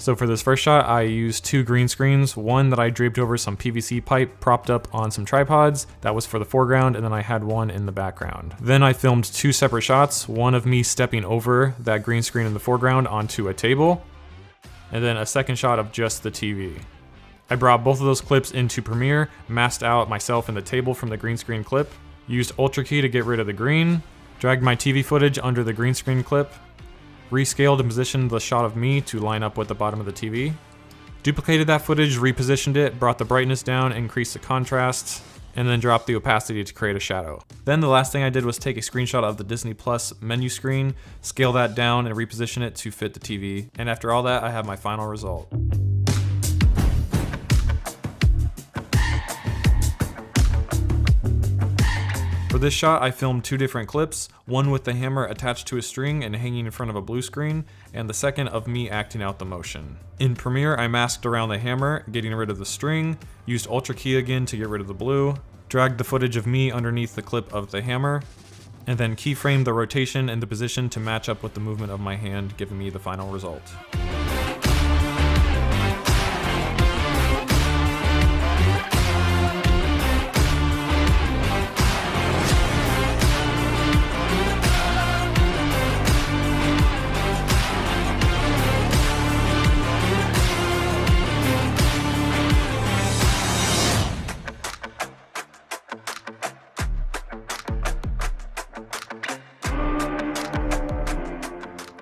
So for this first shot, I used 2 green screens, one that I draped over some PVC pipe propped up on some tripods. That was for the foreground, and then I had one in the background. Then I filmed 2 separate shots, one of me stepping over that green screen in the foreground onto a table, and then a second shot of just the TV. I brought both of those clips into Premiere, masked out myself and the table from the green screen clip, used Ultra Key to get rid of the green, dragged my TV footage under the green screen clip, rescaled and positioned the shot of me to line up with the bottom of the TV, duplicated that footage, repositioned it, brought the brightness down, increased the contrast, and then dropped the opacity to create a shadow. Then the last thing I did was take a screenshot of the Disney Plus menu screen, scale that down and reposition it to fit the TV, and after all that, I have my final result. For this shot, I filmed 2 different clips, one with the hammer attached to a string and hanging in front of a blue screen, and the second of me acting out the motion. In Premiere, I masked around the hammer, getting rid of the string, used Ultra Key again to get rid of the blue, dragged the footage of me underneath the clip of the hammer, and then keyframed the rotation and the position to match up with the movement of my hand, giving me the final result.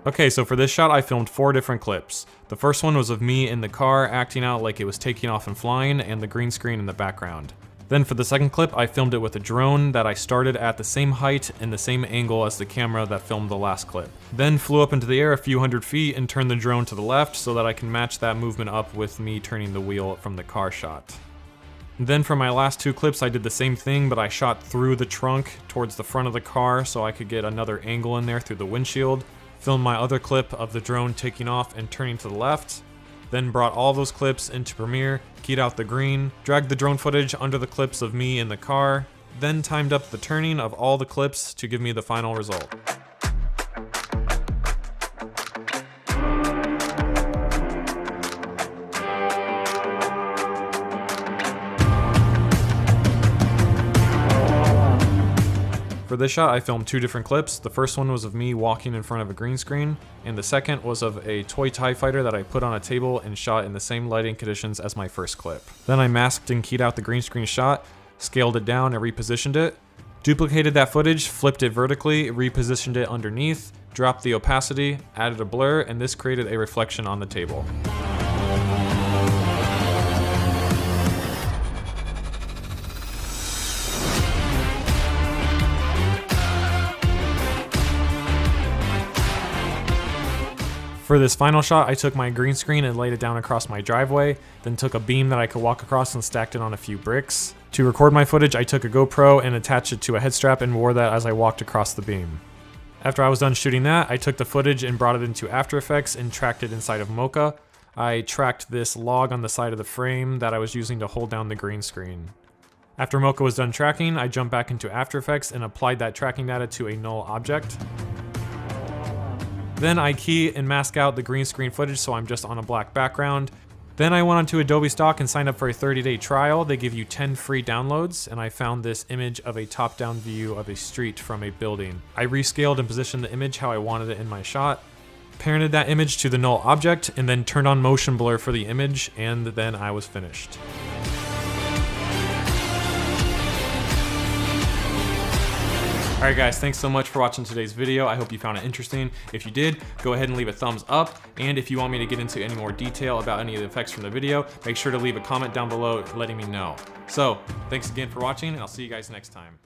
Okay, so for this shot, I filmed 4 different clips. The first one was of me in the car acting out like it was taking off and flying, and the green screen in the background. Then for the second clip, I filmed it with a drone that I started at the same height and the same angle as the camera that filmed the last clip. Then flew up into the air a few hundred feet and turned the drone to the left so that I can match that movement up with me turning the wheel from the car shot. Then for my last 2 clips, I did the same thing, but I shot through the trunk towards the front of the car so I could get another angle in there through the windshield. Filmed my other clip of the drone taking off and turning to the left, then brought all those clips into Premiere, keyed out the green, dragged the drone footage under the clips of me in the car, then timed up the turning of all the clips to give me the final result. For this shot, I filmed 2 different clips. The first one was of me walking in front of a green screen, and the second was of a toy TIE fighter that I put on a table and shot in the same lighting conditions as my first clip. Then I masked and keyed out the green screen shot, scaled it down and repositioned it, duplicated that footage, flipped it vertically, repositioned it underneath, dropped the opacity, added a blur, and this created a reflection on the table. For this final shot, I took my green screen and laid it down across my driveway, then took a beam that I could walk across and stacked it on a few bricks. To record my footage, I took a GoPro and attached it to a head strap and wore that as I walked across the beam. After I was done shooting that, I took the footage and brought it into After Effects and tracked it inside of Mocha. I tracked this log on the side of the frame that I was using to hold down the green screen. After Mocha was done tracking, I jumped back into After Effects and applied that tracking data to a null object. Then I key and mask out the green screen footage so I'm just on a black background. Then I went onto Adobe Stock and signed up for a 30-day trial. They give you 10 free downloads, and I found this image of a top-down view of a street from a building. I rescaled and positioned the image how I wanted it in my shot, parented that image to the null object, and then turned on motion blur for the image, and then I was finished. Alright guys, thanks so much for watching today's video. I hope you found it interesting. If you did, go ahead and leave a thumbs up. And if you want me to get into any more detail about any of the effects from the video, make sure to leave a comment down below letting me know. So, thanks again for watching, and I'll see you guys next time.